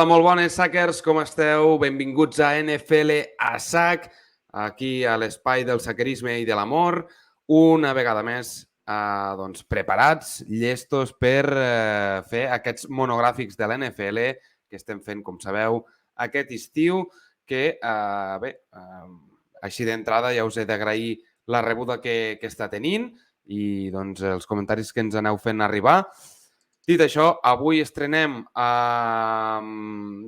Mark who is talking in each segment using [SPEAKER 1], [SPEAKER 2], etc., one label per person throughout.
[SPEAKER 1] Hola, molt bones, Sackers, com esteu? Benvinguts a NFL a SAC, aquí a l'espai del sackerisme i de l'amor. Una vegada més, preparats, llestos per fer aquests monogràfics de l'NFL que estem fent, com sabeu, aquest estiu, que, així d'entrada ja us he d'agrair la rebuda que està tenint i doncs, els comentaris que ens aneu fent arribar. Dit això, avui estrenem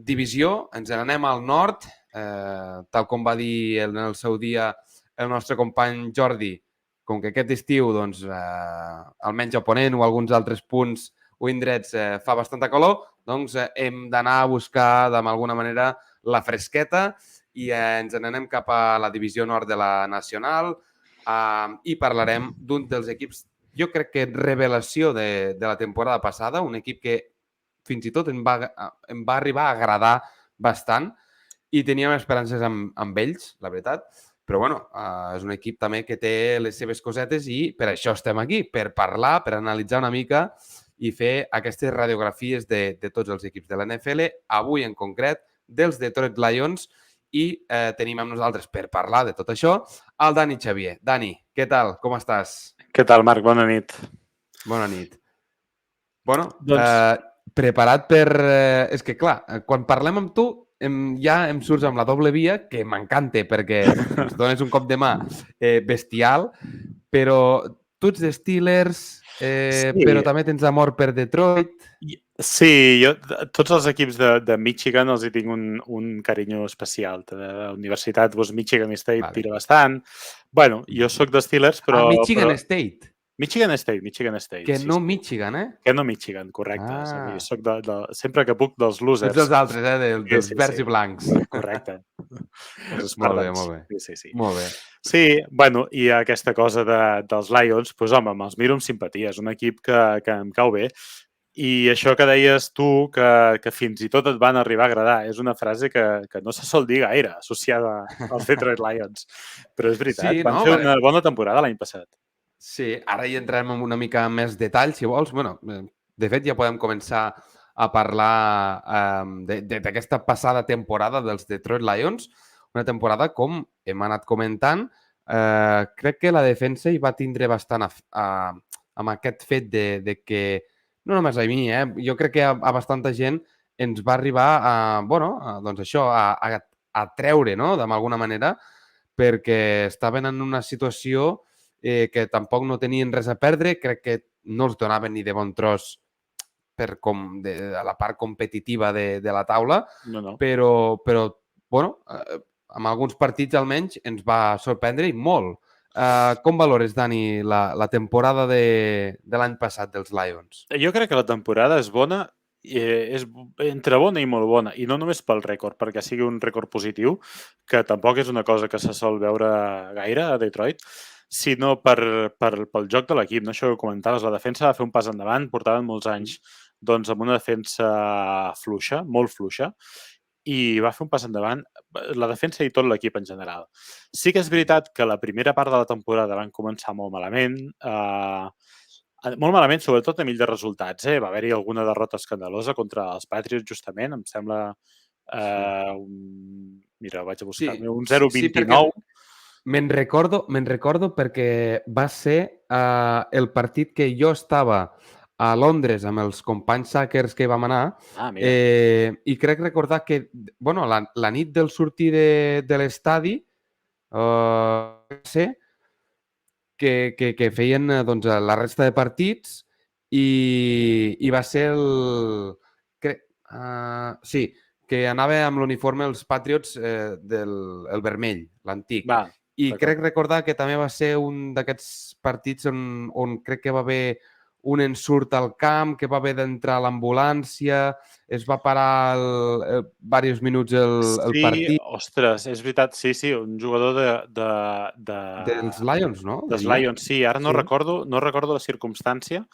[SPEAKER 1] divisió, ens n'anem al nord, tal com va dir en el seu dia el nostre company Jordi, com que aquest estiu, doncs, almenys a Ponent o alguns altres punts o indrets fa bastanta calor, doncs hem d'anar a buscar d'alguna manera la fresqueta i ens n'anem cap a la divisió nord de la Nacional i parlarem d'un dels equips, jo crec que revelació de la temporada passada, un equip que fins i tot em va arribar a agradar bastant i teníem esperances amb ells, la veritat. Però bueno, és un equip també que té les seves cosetes i per això estem aquí, per parlar, per analitzar una mica i fer aquestes radiografies de tots els equips de la NFL, avui en concret dels Detroit Lions, i tenim amb nosaltres per parlar de tot això el Dani Xavier. Dani, què tal? Com estàs?
[SPEAKER 2] Què tal, Marc? Bona nit.
[SPEAKER 1] Bona nit. Bueno, preparat per... És que, clar, quan parlem amb tu ja em surts amb la doble via, que m'encanta perquè ens dones un cop de mà bestial, però tu ets de Steelers,
[SPEAKER 2] Sí.
[SPEAKER 1] però també tens amor per Detroit.
[SPEAKER 2] Sí, jo tots els equips de Michigan els hi tinc un carinyo especial. La Universitat Michigan State
[SPEAKER 1] Vale.
[SPEAKER 2] tira bastant. Bueno, jo sóc de Steelers, però...
[SPEAKER 1] Michigan State.
[SPEAKER 2] Michigan State.
[SPEAKER 1] Que
[SPEAKER 2] sí,
[SPEAKER 1] no
[SPEAKER 2] sí.
[SPEAKER 1] Michigan, eh?
[SPEAKER 2] Que no Michigan, correcte. Soc sempre que puc dels losers.
[SPEAKER 1] Ets dels altres, dels verds i blancs.
[SPEAKER 2] Correcte. Els
[SPEAKER 1] Molt
[SPEAKER 2] Spartans.
[SPEAKER 1] bé.
[SPEAKER 2] Sí.
[SPEAKER 1] Molt bé.
[SPEAKER 2] Sí, bueno, i aquesta cosa dels Lions, doncs home, me'ls miro amb simpatia. És un equip que em cau bé. I això que deies tu, que fins i tot et van arribar a agradar, és una frase que no se sol dir gaire, associada als Detroit Lions. Però és veritat,
[SPEAKER 1] Sí,
[SPEAKER 2] van
[SPEAKER 1] no?
[SPEAKER 2] fer una bona temporada l'any passat.
[SPEAKER 1] Sí, ara hi entrem en una mica més detall, si vols. Bueno, de fet, ja podem començar a parlar d'aquesta passada temporada dels Detroit Lions. Una temporada, com hem anat comentant, crec que la defensa hi va tindre bastant amb aquest fet de que, no només a mi, jo crec que a bastanta gent ens va arribar doncs això, a treure, no?, d'alguna manera, perquè estaven en una situació que tampoc no tenien res a perdre, crec que no els donaven ni de bon tros a la part competitiva de la taula,
[SPEAKER 2] No.
[SPEAKER 1] però bueno, amb alguns partits almenys ens va sorprendre i molt. Com valores, Dani, la temporada de l'any passat dels Lions?
[SPEAKER 2] Jo crec que la temporada és bona, és entre bona i molt bona, i no només pel rècord, perquè sigui un rècord positiu, que tampoc és una cosa que se sol veure gaire a Detroit, sinó pel joc de l'equip. No? Això que comentaves, la defensa va fer un pas endavant, portaven molts anys doncs, amb una defensa fluixa, molt fluixa, i va fer un pas endavant la defensa i tot l'equip en general. Sí que és veritat que la primera part de la temporada van començar molt malament, sobretot a nivell de resultats. Va haver-hi alguna derrota escandalosa contra els Patriots, justament, em sembla... Mira, vaig a buscar-me, un 0-29.
[SPEAKER 1] Me'n recordo perquè va ser el partit que jo estava a Londres amb els companys Sackers que hi vam anar i crec recordar que la nit del sortir de l'estadi sé que feien doncs, la resta de partits i va ser sí, que anava amb l'uniforme els Patriots el vermell, l'antic. I crec recordar que també va ser un d'aquests partits on crec que va haver un ensurt al camp, que va haver d'entrar a l'ambulància, es va parar diversos minuts el partit.
[SPEAKER 2] Sí, ostres, és veritat, sí, un jugador
[SPEAKER 1] dels Lions, no?
[SPEAKER 2] Dels Lions, sí. Ara no recordo la circumstància,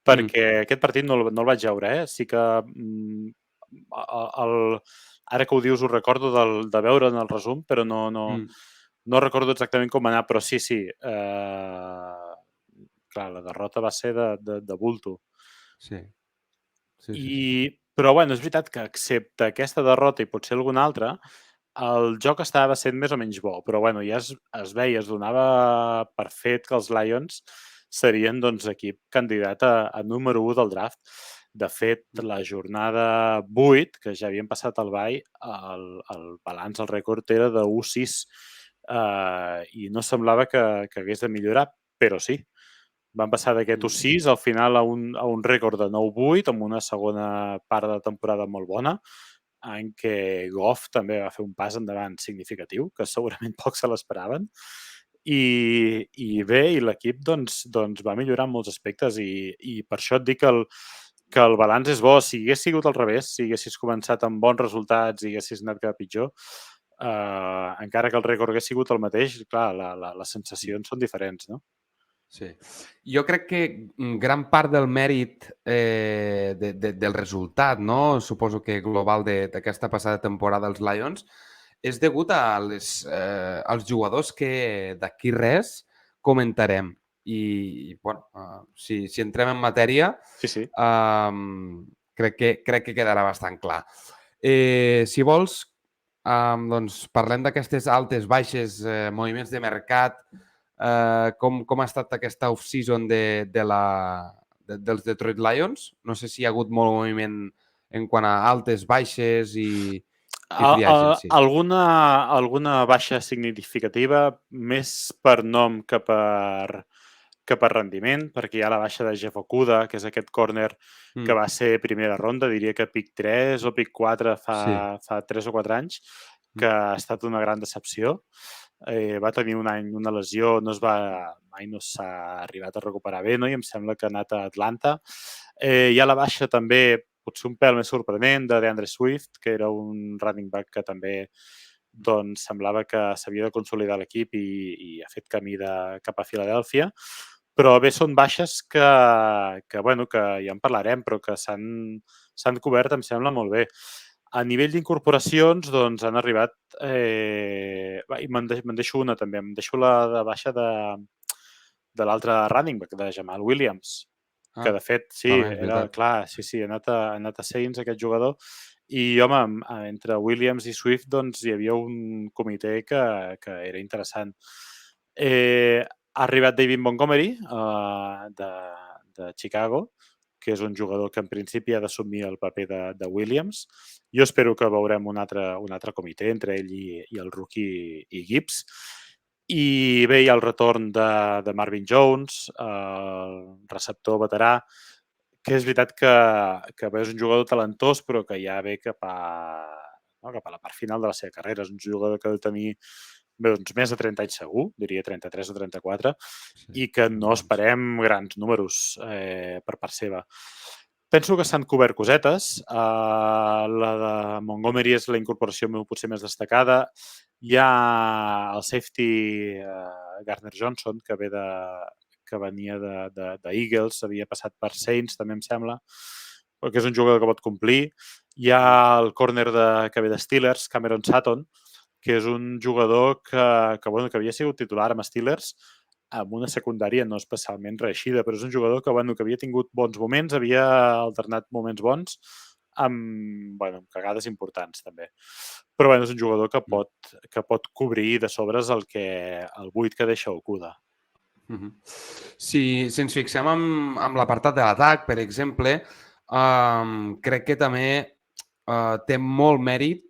[SPEAKER 2] perquè aquest partit no el vaig veure, Sí que ara que ho dius ho recordo de veure en el resum, però no recordo exactament com va anar, però sí. Clar, la derrota va ser de bulto.
[SPEAKER 1] Sí.
[SPEAKER 2] Però, bueno, és veritat que excepte aquesta derrota i potser alguna altra, el joc estava sent més o menys bo, però bueno, ja es veia, es donava per fet que els Lions serien doncs, equip candidat a número 1 del draft. De fet, la jornada 8, que ja havien passat el bye, el balanç, el rècord era de 1-6 i no semblava que hagués de millorar, però sí. Van passar d'aquest 1-6 al final a un rècord de 9-8 amb una segona part de temporada molt bona, en què Goff també va fer un pas endavant significatiu, que segurament pocs se l'esperaven. I bé, i l'equip doncs, va millorar en molts aspectes i per això et dic que el balanç és bo. Si hagués sigut al revés, si haguessis començat amb bons resultats i haguessis anat cada pitjor, encara que el rècord hagués sigut el mateix, clar, les sensacions són diferents, no?
[SPEAKER 1] Sí. Jo crec que gran part del mèrit del resultat, no? Suposo que global d'aquesta passada temporada dels Lions, és degut als jugadors que d'aquí res comentarem. I bueno, si entrem en matèria,
[SPEAKER 2] Sí.
[SPEAKER 1] crec que quedarà bastant clar. Si vols, doncs parlem d'aquestes altes, baixes, moviments de mercat, com ha estat aquesta off-season dels Detroit Lions. No sé si hi ha hagut molt moviment en quant a altes, baixes i free agency.
[SPEAKER 2] Alguna baixa significativa, més per nom que per rendiment, perquè hi ha la baixa de Jeff Okuda, que és aquest córner que va ser primera ronda, diria que pick 3 o pick 4 fa 3 o 4 anys, que ha estat una gran decepció. Va tenir un any una lesió, mai no s'ha arribat a recuperar bé, no? I em sembla que ha anat a Atlanta. Hi ha la baixa també, potser un pèl més sorprenent, de DeAndre Swift, que era un running back que també doncs, semblava que s'havia de consolidar l'equip i ha fet camí cap a Filadèlfia. Però bé, són baixes que ja en parlarem, però que s'han cobert, em sembla, molt bé. A nivell d'incorporacions, doncs, han arribat... I me'n deixo una, també. Em deixo la baixa de l'altre running back, de Jamal Williams, que, de fet, sí, era clar, sí, ha anat a Saints, aquest jugador, i, home, entre Williams i Swift, doncs, hi havia un comitè que era interessant. Ha arribat David Montgomery, de Chicago, que és un jugador que en principi ha d'assumir el paper de Williams. Jo espero que veurem un altre comitè entre ell i el rookie i Gibbs. I bé, hi ha el retorn de Marvin Jones, el receptor veterà, que és veritat que és un jugador talentós, però que ja ve cap a la part final de la seva carrera. És un jugador que ha de tenir més de 30 anys segur, diria 33 o 34, i que no esperem grans números per part seva. Penso que s'han cobert cosetes. La de Montgomery és la incorporació potser més destacada. Hi ha el safety Gardner Johnson, que venia de Eagles, havia passat per Saints, també em sembla, perquè és un jugador que pot complir. Hi ha el corner que ve de Steelers, Cameron Sutton, que és un jugador que havia sigut titular amb Steelers amb una secundària no especialment reeixida, però és un jugador que havia tingut bons moments, havia alternat moments bons amb cagades importants, també. Però és un jugador que pot cobrir de sobres el buit que deixa Okuda.
[SPEAKER 1] Si ens fixem en l'apartat de l'atac, per exemple, crec que també té molt mèrit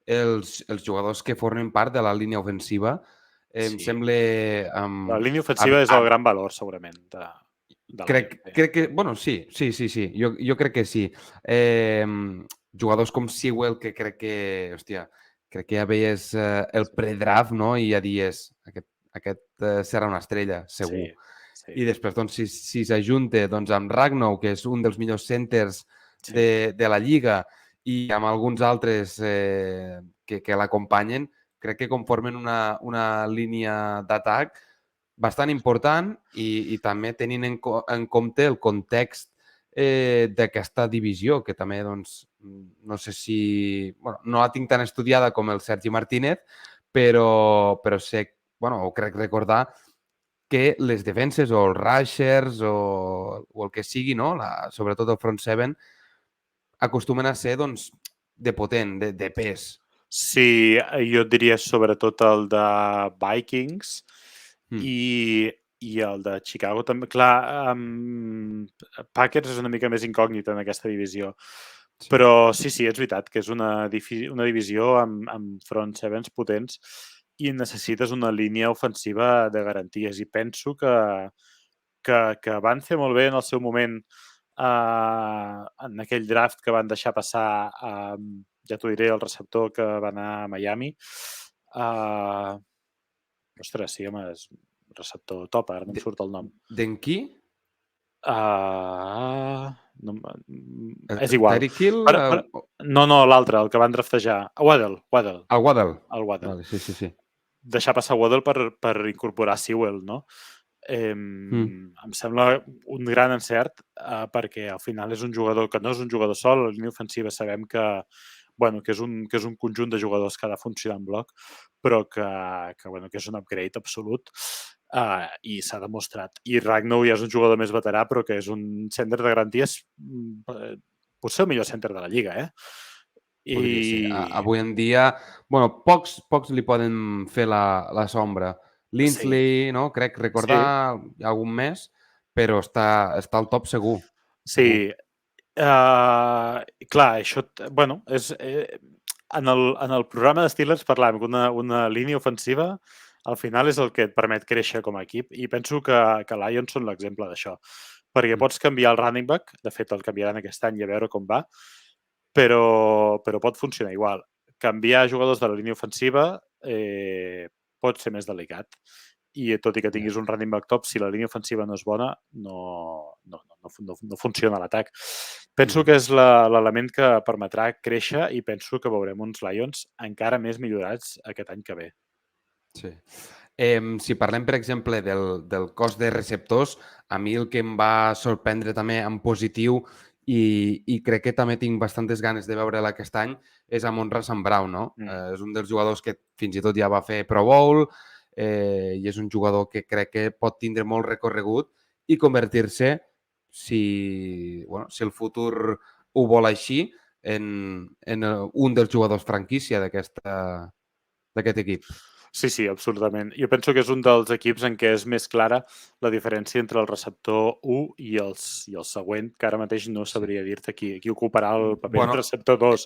[SPEAKER 1] els jugadors que formen part de la línia ofensiva. Em sembla...
[SPEAKER 2] La línia ofensiva és el gran valor, segurament,
[SPEAKER 1] crec que... Bueno, sí. Jo crec que sí. Jugadors com Sewell, que crec que ja veies el pre-draft, no? I ja dies, aquest serà una estrella, segur. Sí. I després, doncs, si s'ajunta amb Ragnow, que és un dels millors centers de la Lliga, i amb alguns altres que l'acompanyen, crec que conformen una línia d'atac bastant important i també tenint en compte el context d'aquesta divisió, que també, doncs, no sé si... Bueno, no la tinc tan estudiada com el Sergi Martínez, però sé, o crec recordar que les defenses o els rushers o el que sigui, no? Sobretot el front seven, acostumen a ser, doncs, de potent, de pes.
[SPEAKER 2] Sí, jo et diria sobretot el de Vikings i el de Chicago també. Clar, Packers és una mica més incògnita en aquesta divisió.
[SPEAKER 1] Sí.
[SPEAKER 2] Però sí, és veritat que és una divisió amb front sevens potents i necessites una línia ofensiva de garanties. I penso que van fer molt bé en el seu moment en aquell draft que van deixar passar, ja t'ho diré, el receptor que va anar a Miami. Ostres, sí, home, és receptor top, ara no em surt el nom.
[SPEAKER 1] D'en qui?
[SPEAKER 2] No, és igual.
[SPEAKER 1] Tyreek Hill?
[SPEAKER 2] No, l'altre, el que van draftejar. Waddle.
[SPEAKER 1] El Waddle.
[SPEAKER 2] El Waddle.
[SPEAKER 1] Vale, sí.
[SPEAKER 2] Deixar passar Waddle per incorporar Sewell, no? Em sembla un gran encert perquè al final és un jugador que no és un jugador sol, la línia ofensiva sabem que és un conjunt de jugadors que ha de funcionar en bloc, però que és un upgrade absolut i s'ha demostrat. I Ragnow ja és un jugador més veterà, però que és un center de garanties, potser el millor center de la Lliga,
[SPEAKER 1] Podria ser. Avui en dia, bueno, pocs li poden fer la sombra. Lindsley, no? Crec recordar algun més, però està al top segur.
[SPEAKER 2] Sí. Clar, això... Bueno, en el programa de Steelers parlàvem que una línia ofensiva al final és el que et permet créixer com a equip i penso que Lions són l'exemple d'això. Perquè pots canviar el running back, de fet el canviaran aquest any i a veure com va, però pot funcionar igual. Canviar jugadors de la línia ofensiva pot ser més delicat. I tot i que tinguis un running back top, si la línia ofensiva no és bona, no funciona l'atac. Penso que és l'element que permetrà créixer i penso que veurem uns Lions encara més millorats aquest any que ve.
[SPEAKER 1] Sí. Si parlem, per exemple, del cos de receptors, a mi el que em va sorprendre també en positiu i crec que també tinc bastantes ganes de veure-la aquest any és Amon-Ra St. Brown, no? És un dels jugadors que fins i tot ja va fer Pro Bowl i és un jugador que crec que pot tindre molt recorregut i convertir-se, si el futur ho vol així, en un dels jugadors franquícia d'aquest equip.
[SPEAKER 2] Sí, absolutament. Jo penso que és un dels equips en què és més clara la diferència entre el receptor 1 i el següent, que ara mateix no sabria dir-te qui ocuparà el paper del receptor 2.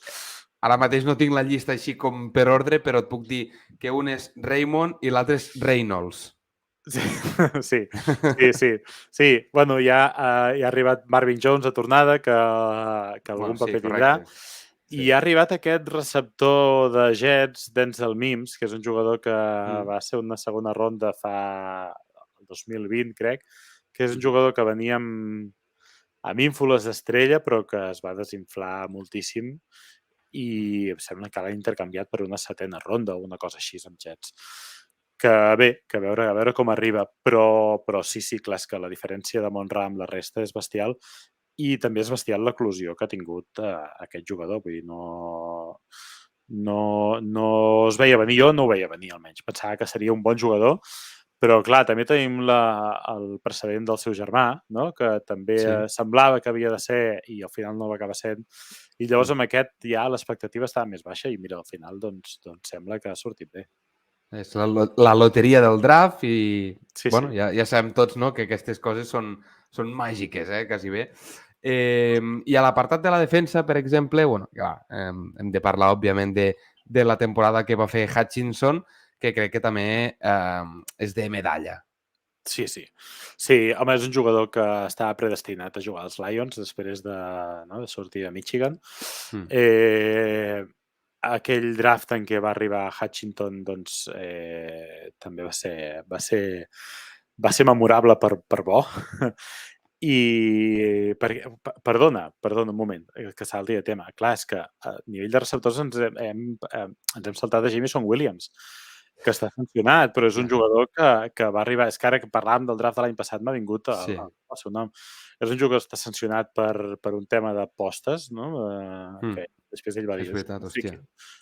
[SPEAKER 1] Ara mateix no tinc la llista així com per ordre, però et puc dir que un és Raymond i l'altre és Reynolds.
[SPEAKER 2] Sí. Bueno, ja ha arribat Marvin Jones a tornada, que algun paper tindrà. Sí. I ha arribat aquest receptor de Jets, Denzel Mims, que és un jugador que va ser una segona ronda fa el 2020, crec, que és un jugador que venia amb ínfoles d'estrella, però que es va desinflar moltíssim i em sembla que l'ha intercanviat per una setena ronda o una cosa així amb Jets. Que bé, que a veure com arriba, però sí, clar, és que la diferència de Amon-Ra amb la resta és bestial i també és bestial l'eclusió que ha tingut aquest jugador. Vull dir, no es veia venir. Jo no ho veia venir, almenys. Pensava que seria un bon jugador, però, clar, també tenim el precedent del seu germà, no? Que també semblava que havia de ser i al final no va acabar sent. I llavors amb aquest ja l'expectativa estava més baixa i mira, al final doncs sembla que ha sortit bé.
[SPEAKER 1] És la loteria del draft i
[SPEAKER 2] bueno,
[SPEAKER 1] ja sabem tots, no?, que aquestes coses són màgiques, quasi bé. I a l'apartat de la defensa, per exemple, hem de parlar, òbviament, de la temporada que va fer Hutchinson, que crec que també és de medalla.
[SPEAKER 2] Sí, home, és un jugador que està predestinat a jugar als Lions després de sortir de Michigan. Aquell draft en què va arribar Hutchinson doncs també va ser memorable per bo. I perdona un moment, que salti de tema. Clar, és que a nivell de receptors ens hem saltat de Jameson Williams, que està sancionat, però és un jugador que va arribar... És que ara que parlàvem del draft de l'any passat m'ha vingut el seu nom. És un jugador que està sancionat per un tema de postes, no? Que després ell va dir...
[SPEAKER 1] És veritat, hòstia.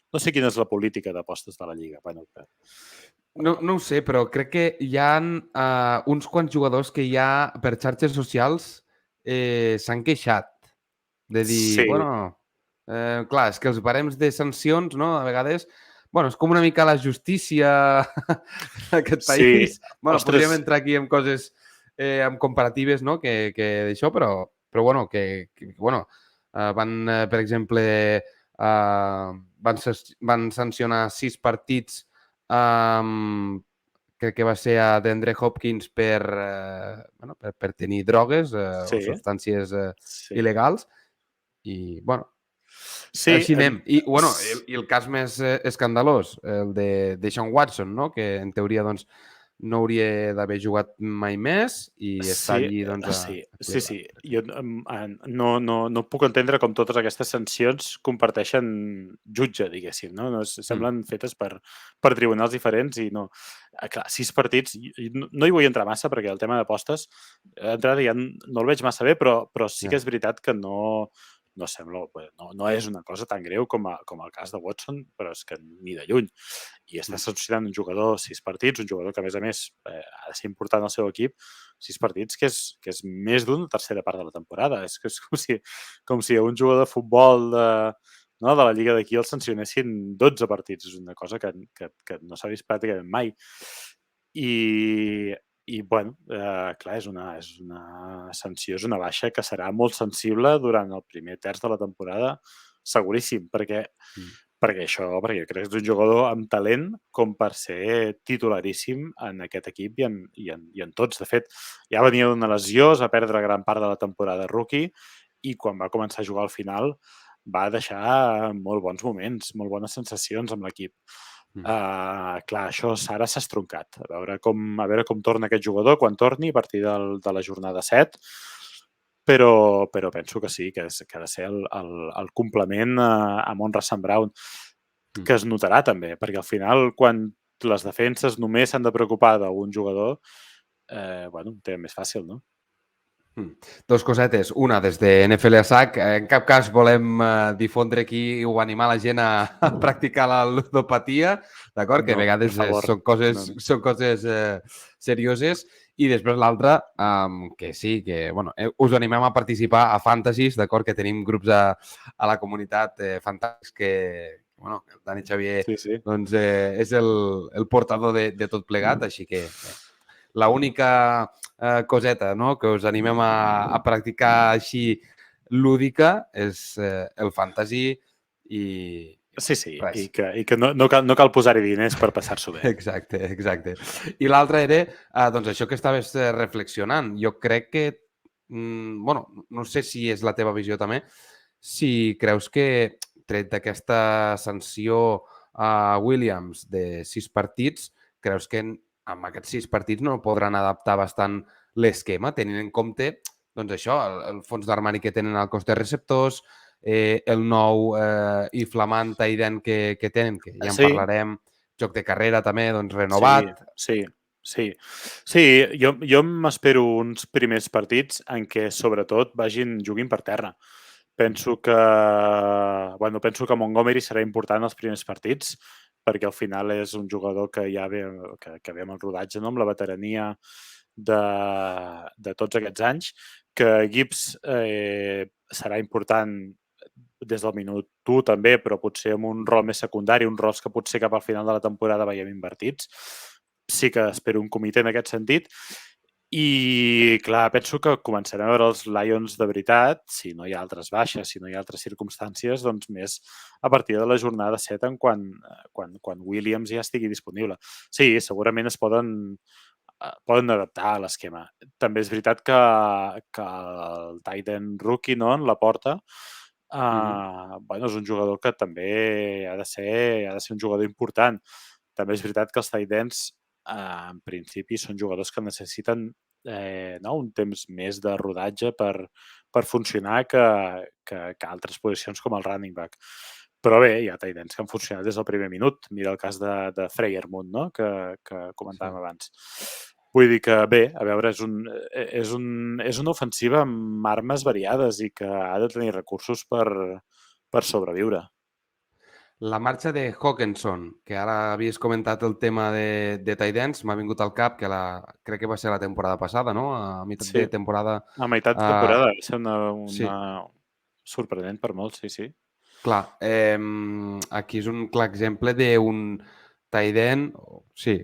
[SPEAKER 2] No sé quina és la política de postes de la Lliga.
[SPEAKER 1] No ho sé, però crec que hi ha uns quants jugadors que ja per xarxes socials s'han queixat. De dir,
[SPEAKER 2] Sí,
[SPEAKER 1] clar, és que els barems de sancions, no?, a vegades, és com una mica la justícia d'aquest
[SPEAKER 2] sí.
[SPEAKER 1] país. Podríem
[SPEAKER 2] Ostres,
[SPEAKER 1] entrar aquí en coses, amb comparatives, no?, que d'això, però per exemple, van sancionar 6 partits, crec que va ser a DeAndre Hopkins per tenir drogues o
[SPEAKER 2] sí,
[SPEAKER 1] substàncies
[SPEAKER 2] sí.
[SPEAKER 1] il·legals i,
[SPEAKER 2] Sí,
[SPEAKER 1] així anem. I el cas més escandalós, el de Deshaun Watson, no?, que en teoria doncs, no hauria d'haver jugat mai més i està
[SPEAKER 2] sí,
[SPEAKER 1] allí doncs,
[SPEAKER 2] sí,
[SPEAKER 1] a
[SPEAKER 2] sí,
[SPEAKER 1] Cleveland.
[SPEAKER 2] sí. Jo no puc entendre com totes aquestes sancions comparteixen jutge, diguéssim, no?
[SPEAKER 1] Mm.
[SPEAKER 2] Semblen fetes per tribunals diferents i no. Clar, 6 partits, no hi vull entrar massa perquè el tema d'apostes, d'entrada ja no el veig massa bé, però sí que
[SPEAKER 1] Ja.
[SPEAKER 2] és veritat que no sembla, no és una cosa tan greu com el cas de Watson, però és que ni de lluny. I està
[SPEAKER 1] Mm.
[SPEAKER 2] sancionant un jugador 6 partits, un jugador que, a més, ha de ser important al seu equip, 6 partits, que és més d'una tercera part de la temporada. És com si a un jugador de futbol no, de la Lliga d'aquí el sancionessin 12 partits. És una cosa que no s'ha vist pràcticament mai. I bueno, clar, és una sanció, és una baixa que serà molt sensible durant el primer terç de la temporada, seguríssim, perquè
[SPEAKER 1] Mm.
[SPEAKER 2] perquè crec que és un jugador amb talent com per ser titularíssim en aquest equip i en tots. De fet, ja venia d'una lesió, es va perdre gran part de la temporada rookie i quan va començar a jugar al final va deixar molt bons moments, molt bones sensacions amb l'equip.
[SPEAKER 1] Mm.
[SPEAKER 2] Clar, això ara s'ha estroncat. A veure com torna aquest jugador quan torni a partir de la jornada 7, però penso que sí, que ha de ser el complement a Monra St. Brown,
[SPEAKER 1] Mm.
[SPEAKER 2] que es notarà també, perquè al final, quan les defenses només s'han de preocupar d'un jugador, bueno, ho té més fàcil, no?
[SPEAKER 1] Dos cosetes. Una, des de NFL a SAC, en cap cas volem difondre aquí o animar la gent a practicar la ludopatia, d'acord? Que a
[SPEAKER 2] No, per
[SPEAKER 1] vegades
[SPEAKER 2] favor.
[SPEAKER 1] són coses,
[SPEAKER 2] No.
[SPEAKER 1] són coses serioses. I després l'altra, que sí, que us animem a participar a Fantasies, d'acord? Que tenim grups a la comunitat fantàstics que, el Dani Xavier
[SPEAKER 2] Sí, sí.
[SPEAKER 1] doncs, és el portador de tot plegat, així que l'única coseta, no?, que us animem a practicar així lúdica és el fantasy i
[SPEAKER 2] Sí, sí,
[SPEAKER 1] res.
[SPEAKER 2] i que no cal posar-hi diners per passar-s'ho bé.
[SPEAKER 1] Exacte, exacte. I l'altre era, doncs això que estaves reflexionant. Jo crec que, no sé si és la teva visió també, si creus que, tret d'aquesta sanció a Williams de 6 partits, creus que amb aquests 6 partits no podran adaptar bastant l'esquema, tenint en compte doncs això, el fons d'armari que tenen al cos de receptors, el nou i flamant tight end que tenen, que ja en
[SPEAKER 2] Sí,
[SPEAKER 1] parlarem, joc de carrera també, doncs
[SPEAKER 2] sí,
[SPEAKER 1] renovat.
[SPEAKER 2] sí, sí. Sí, jo m'espero uns primers partits en què, sobretot, juguin per terra. Penso que Montgomery serà important els primers partits, perquè al final és un jugador que ja que ve amb el rodatge, no? Amb la veterania de tots aquests anys, que Gibbs serà important des del minut 1 també, però potser amb un rol més secundari, uns rols que potser cap al final de la temporada veiem invertits. Sí que espero un comitè en aquest sentit. I, clar, penso que començarem a veure els Lions de veritat, si no hi ha altres baixes, si no hi ha altres circumstàncies, doncs més a partir de la jornada 7 quan Williams ja estigui disponible. Sí, segurament poden adaptar a l'esquema. També és veritat que el Titan rookie, no?, en la porta, és un jugador que també ha de ser un jugador important. També és veritat que els tight ends, en principi, són jugadors que necessiten un temps més de rodatge per funcionar que altres posicions com el running back. Però bé, hi ha tight ends que han funcionat des del primer minut. Mira el cas de Freyermuth, no?, que
[SPEAKER 1] Sí.
[SPEAKER 2] comentàvem abans. Vull dir que bé, a veure, és una ofensiva amb armes variades i que ha de tenir recursos per sobreviure.
[SPEAKER 1] La marxa de Hawkinson, que ara havies comentat el tema de tight ends, m'ha vingut al cap que crec que va ser la temporada passada, no? A meitat
[SPEAKER 2] Sí,
[SPEAKER 1] de temporada.
[SPEAKER 2] a meitat de
[SPEAKER 1] Uh,
[SPEAKER 2] temporada va ser
[SPEAKER 1] sí,
[SPEAKER 2] sorprenent per molts, sí.
[SPEAKER 1] Clar, aquí és un clar exemple d'un tight end,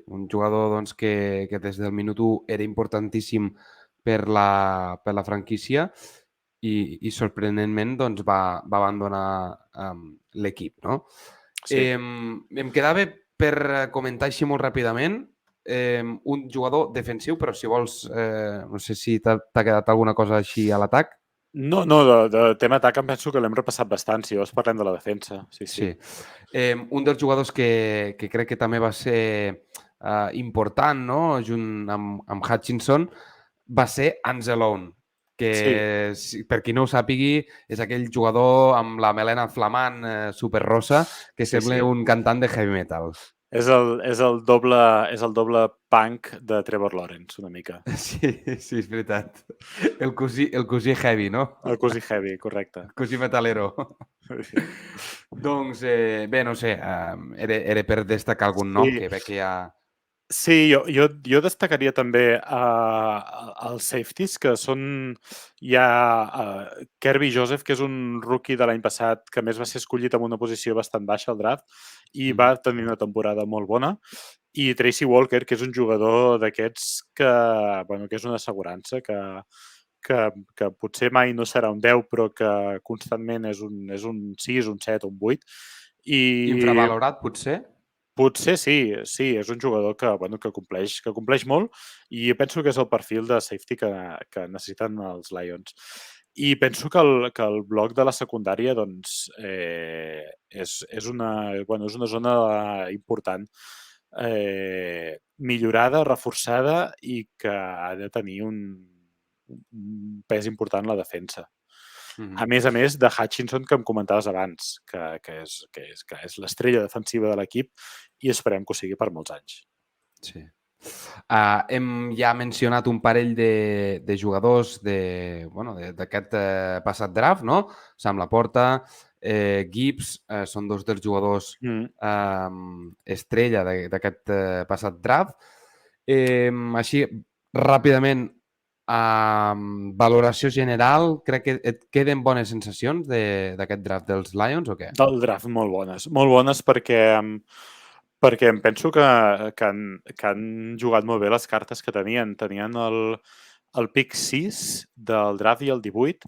[SPEAKER 1] un jugador doncs, que des del minut 1 era importantíssim per la franquícia i sorprenentment doncs, va abandonar l'equip. No?
[SPEAKER 2] Sí.
[SPEAKER 1] Em quedava per comentar així molt ràpidament un jugador defensiu, però si vols, no sé si t'ha quedat alguna cosa així a l'atac.
[SPEAKER 2] No, de tema atac em penso que l'hem repassat bastant, si vols parlem de la defensa. Sí.
[SPEAKER 1] Un dels jugadors que crec que també va ser important, no? Junt amb Hutchinson, va ser Anzalone,
[SPEAKER 2] Sí,
[SPEAKER 1] que per qui no ho sàpigui és aquell jugador amb la melena flamant superrosa que sembla
[SPEAKER 2] sí.
[SPEAKER 1] un cantant de heavy metal.
[SPEAKER 2] És el doble punk de Trevor Lawrence, una mica.
[SPEAKER 1] Sí, és veritat. El cosí heavy, no?
[SPEAKER 2] El cosí heavy, correcte.
[SPEAKER 1] El cosí metalero. Doncs, bé, no sé, era per destacar algun nom
[SPEAKER 2] Sí,
[SPEAKER 1] que veig que hi ha...
[SPEAKER 2] sí, jo destacaria també els safeties, que són ja Kirby Joseph, que és un rookie de l'any passat, que a més va ser escollit en una posició bastant baixa al draft i va tenir una temporada molt bona, i Tracy Walker, que és un jugador d'aquests que és una assegurança, que potser mai no serà un 10, però que constantment és un 6, un 7, un 8. I
[SPEAKER 1] Infravalorat, potser?
[SPEAKER 2] potser sí, és un jugador que compleix molt, i penso que és el perfil de safety que necessiten els Lions. I penso que el bloc de la secundària doncs, és una zona important, millorada, reforçada, i que ha de tenir un pes important la defensa. A més de Hutchinson, que em comentaves abans, que és l'estrella defensiva de l'equip, i esperem que ho sigui per molts anys.
[SPEAKER 1] Sí. Hem ja mencionat un parell de jugadors d'aquest passat draft, no? Sam Laporta, Gibbs, són dos dels jugadors estrella d'aquest passat draft. Així, ràpidament, valoració general, crec que et queden bones sensacions d'aquest draft dels Lions o què?
[SPEAKER 2] Del draft, molt bones perquè em penso que han jugat molt bé les cartes que tenien. Tenien el pick 6 del draft i el 18.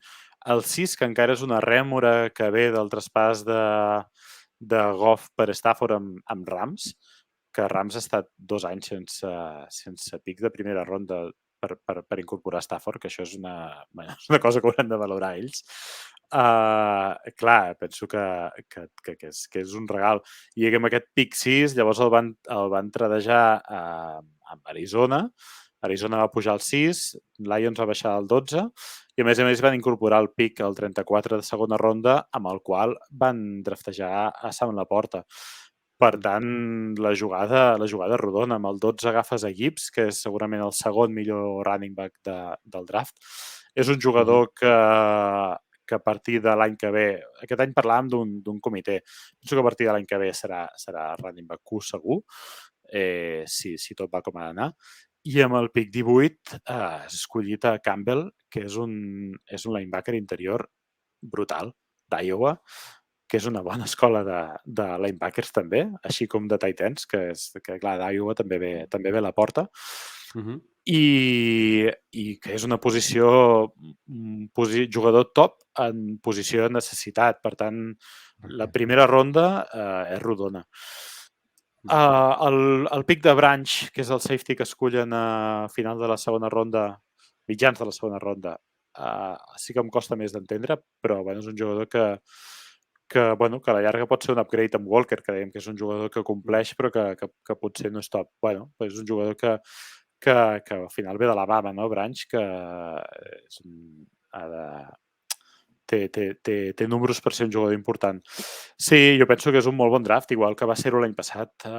[SPEAKER 2] El 6, que encara és una rèmora que ve del traspàs de Goff per Stafford amb Rams, que Rams ha estat 2 anys sense pic de primera ronda per incorporar Stafford, que això és una cosa que hauran de valorar ells. Clar, penso que és un regal. I amb aquest pick 6, llavors el van tradejar amb Arizona. Arizona va pujar al 6, Lions va baixar al 12, i a més van incorporar el pick al 34 de segona ronda, amb el qual van draftejar a Sam Laporta. Per tant, la jugada rodona. Amb el 12 agafes a Gibbs, que és segurament el segon millor running back del draft. És un jugador que a partir de l'any que ve... Aquest any parlàvem d'un comitè. Penso que a partir de l'any que ve serà running back Q segur, si tot va com ha d'anar. I amb el pick 18 has escollit a Campbell, que és un linebacker interior brutal, d'Iowa, que és una bona escola de linebackers també, així com de tight ends, que clar, d'Iowa també ve la porta. I que és una posició, jugador top en posició de necessitat. Per tant, la primera ronda és rodona. El pick de Branch, que és el safety que escollen a final de la segona ronda, mitjans de la segona ronda, sí que em costa més d'entendre, però és un jugador que a la llarga pot ser un upgrade amb Walker, que dèiem que és un jugador que compleix però que potser no és top. És un jugador que al final ve de l'Alabama, no? Branch, que té números per ser un jugador important. Sí, jo penso que és un molt bon draft, igual que va ser-ho l'any passat.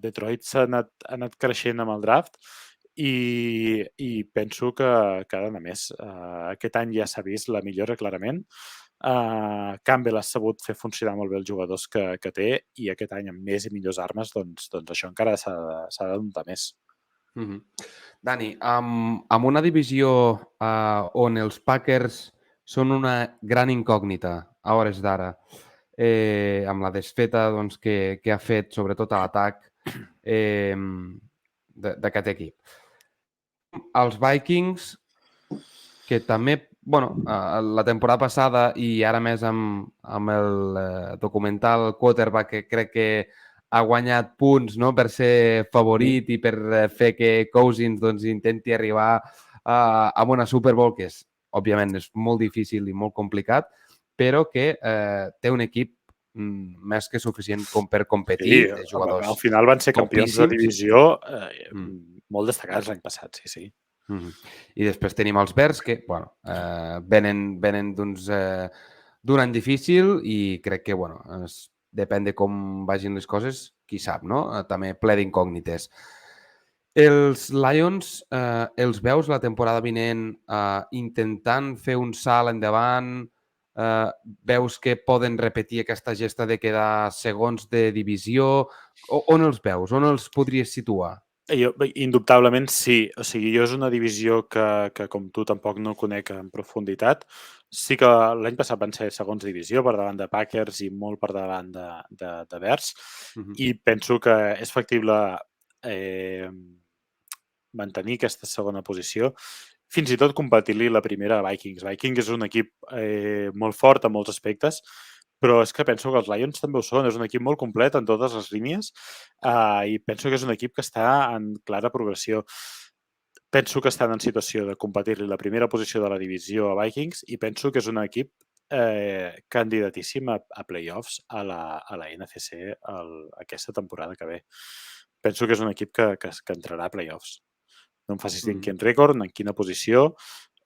[SPEAKER 2] Detroit s'ha anat creixent amb el draft i penso que ha d'anar més. Aquest any ja s'ha vist la millora clarament. Campbell ha sabut fer funcionar molt bé els jugadors que té, i aquest any amb més i millors armes, doncs això encara s'ha de notar més.
[SPEAKER 1] Dani, amb una divisió on els Packers són una gran incògnita a hores d'ara, amb la desfeta doncs, que ha fet, sobretot a l'atac d'aquest equip. Els Vikings, que també, bueno, la temporada passada i ara més amb el documental Quarterback, que crec que ha guanyat punts, no?, per ser favorit i per fer que Cousins doncs, intenti arribar a una Super Bowl, que és, òbviament, és molt difícil i molt complicat, però que té un equip més que suficient com per competir,
[SPEAKER 2] Sí,
[SPEAKER 1] de jugadors
[SPEAKER 2] al final van ser campions de
[SPEAKER 1] topíssims.
[SPEAKER 2] divisió molt destacats l'any passat, sí.
[SPEAKER 1] I després tenim els Bears, que bueno, venen d'un any difícil i crec que bueno, depèn de com vagin les coses, qui sap, no? També ple d'incògnites. Els Lions, els veus la temporada vinent intentant fer un salt endavant? Veus que poden repetir aquesta gesta de quedar segons de divisió? On els veus? On els podries situar?
[SPEAKER 2] Jo, indubtablement sí. O sigui, jo és una divisió que com tu tampoc no conec en profunditat. Sí que l'any passat van ser segons divisió per davant de Packers i molt per davant de Bears. I penso que és factible mantenir aquesta segona posició, fins i tot competir-li la primera a Vikings. Vikings és un equip molt fort en molts aspectes, però és que penso que els Lions també ho són. És un equip molt complet en totes les línies i penso que és un equip que està en clara progressió. Penso que estan en situació de competir-li la primera posició de la divisió a Vikings i penso que és un equip candidatíssim a playoffs a la NFC aquesta temporada que ve. Penso que és un equip que entrarà a playoffs. No em facis dir en quin rècord, en quina posició,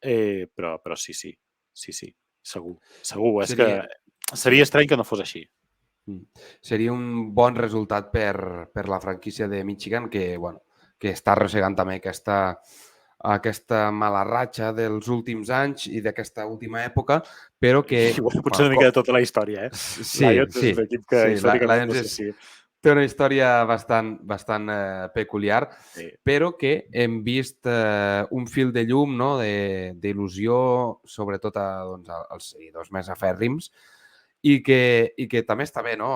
[SPEAKER 2] però sí, segur. És que seria estrany que no fos així.
[SPEAKER 1] Seria un bon resultat per la franquícia de Michigan, que, bueno, que està arrossegant també aquesta mala ratxa dels últims anys i d'aquesta última època, però que...
[SPEAKER 2] I bueno, potser una mica de tota la història,
[SPEAKER 1] Sí,
[SPEAKER 2] Lions és un equip que històricament no sé si...
[SPEAKER 1] té una història bastant peculiar, però que hem vist un fil de llum, no?, d'il·lusió, sobretot als seguidors més afèrrims, i que també està bé, no?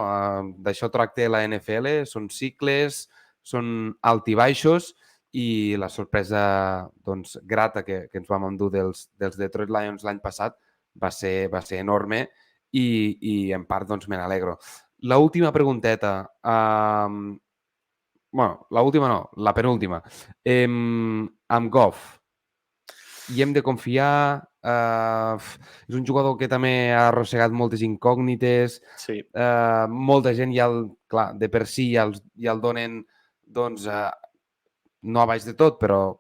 [SPEAKER 1] D'això tracta la NFL, són cicles, són altibaixos, i la sorpresa grata que ens vam endur dels Detroit Lions l'any passat va ser enorme i en part me n'alegro. L'última pregunteta, bueno, l'última no, la penúltima. Amb Goff, hi hem de confiar? És un jugador que també ha arrossegat moltes incògnites.
[SPEAKER 2] Sí.
[SPEAKER 1] Molta gent clar, de per si ja el donen no a baix de tot, però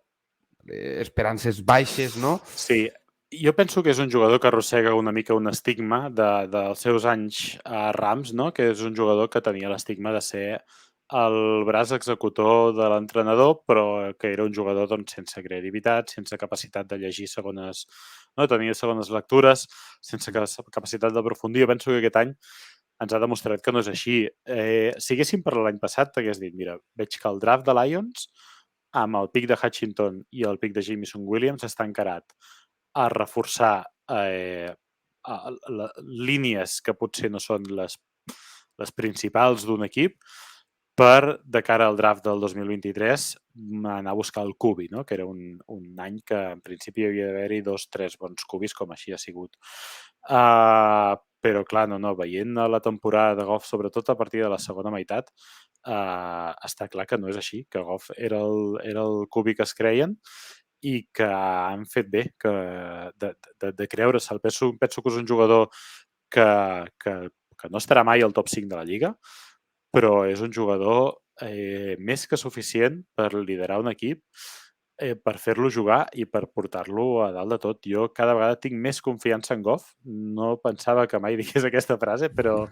[SPEAKER 1] esperances baixes, no?
[SPEAKER 2] Sí, jo penso que és un jugador que arrossega una mica un estigma dels seus anys a Rams, no? Que és un jugador que tenia l'estigma de ser el braç executor de l'entrenador, però que era un jugador sense creativitat, sense capacitat de llegir segones... No? Tenia segones lectures, sense capacitat d'aprofundir. Jo penso que aquest any ens ha demostrat que no és així. Si haguéssim parlat l'any passat, t'hagués dit, mira, veig que el draft de Lions, amb el pic de Hutchinson i el pic de Jameson Williams, està encarat a reforçar línies que potser no són les principals d'un equip per, de cara al draft del 2023, anar a buscar el cubi, no? Que era un any que en principi havia d'haver-hi 2-3 bons cubis, com així ha sigut. Però clar, veient la temporada de Goff, sobretot a partir de la segona meitat, està clar que no és així, que Goff era el cubi que es creien i que han fet bé de creure-se'l. Penso que és un jugador que no estarà mai al top 5 de la Lliga, però és un jugador més que suficient per liderar un equip, per fer-lo jugar i per portar-lo a dalt de tot. Jo cada vegada tinc més confiança en Goff. No pensava que mai digués aquesta frase, però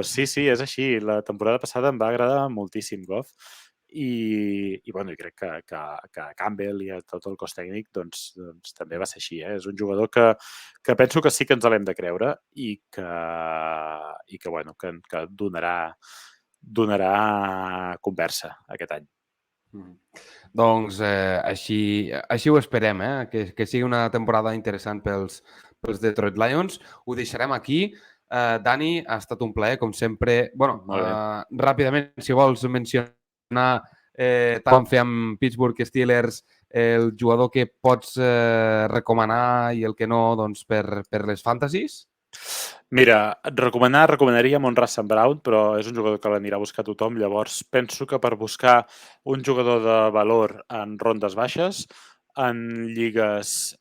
[SPEAKER 2] sí, és així. La temporada passada em va agradar moltíssim Goff i crec que Campbell i a tot el cos tècnic doncs també va ser així. És un jugador que penso que sí que ens l'hem de creure i que donarà conversa aquest any.
[SPEAKER 1] Doncs així ho esperem, que sigui una temporada interessant pels Detroit Lions. Ho deixarem aquí. Dani, ha estat un plaer, com sempre. Ràpidament, si vols mencionar tant com fer amb Pittsburgh Steelers, el jugador que pots recomanar i el que no doncs, per les fantasies?
[SPEAKER 2] Mira, recomanaria Amon-Ra St. Brown, però és un jugador que l'anirà a buscar tothom. Llavors, penso que per buscar un jugador de valor en rondes baixes, en lligues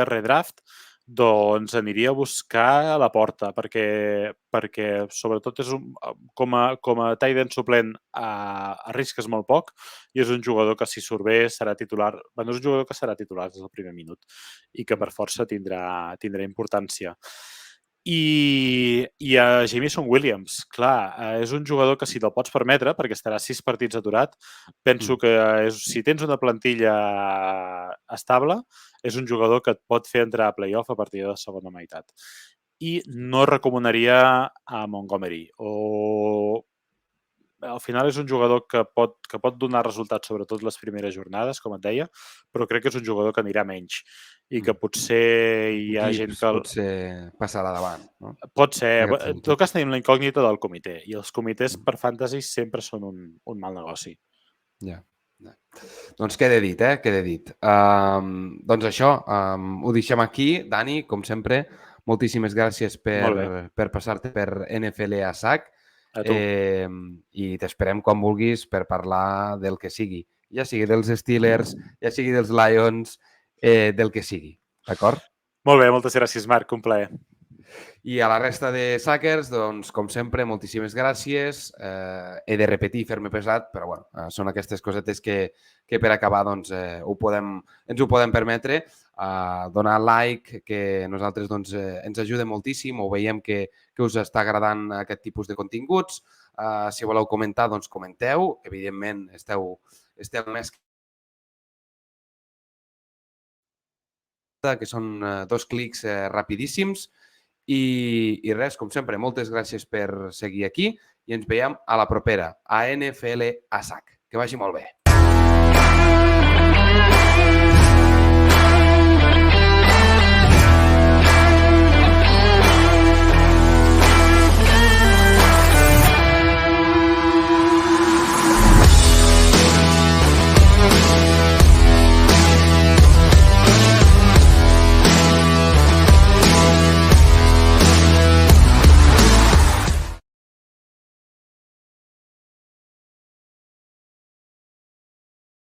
[SPEAKER 2] redraft, doncs aniria a buscar a la porta, perquè sobretot és com a tight end suplent arrisques molt poc i és un jugador que si surt bé serà titular. Bueno, és un jugador que serà titular des del primer minut i que per força tindrà importància. I a Jameson Williams, clar, és un jugador que si te'l pots permetre, perquè estarà 6 partits aturat, penso que si tens una plantilla estable, és un jugador que et pot fer entrar a playoff a partir de la segona meitat. I no recomanaria a Montgomery. Al final és un jugador que pot donar resultats, sobretot les primeres jornades, com et deia, però crec que és un jugador que anirà menys i que potser hi ha gent que...
[SPEAKER 1] Potser passarà davant, no?
[SPEAKER 2] Pot ser. En tot cas tenim la incògnita del comitè i els comitès per fantasy sempre són un mal negoci.
[SPEAKER 1] Ja. Doncs queda dit, queda dit. Doncs això, ho deixem aquí. Dani, com sempre, moltíssimes gràcies per passar-te per NFL a SAC. I t'esperem quan vulguis per parlar del que sigui. Ja sigui dels Steelers, ja sigui dels Lions, del que sigui. D'acord?
[SPEAKER 2] Molt bé, moltes gràcies, Marc. Un plaer.
[SPEAKER 1] I a la resta de Sackers, doncs, com sempre, moltíssimes gràcies. He de repetir i fer-me pesat, però bueno, són aquestes cosetes que per acabar doncs, ens ho podem permetre. Donar like, que nosaltres doncs, ens ajuda moltíssim, o veiem que us està agradant aquest tipus de continguts. Si voleu comentar, doncs comenteu. Evidentment, esteu més que són 2 clics rapidíssims. I res, com sempre, moltes gràcies per seguir aquí i ens veiem a la propera, a NFL a SAC. Que vagi molt bé.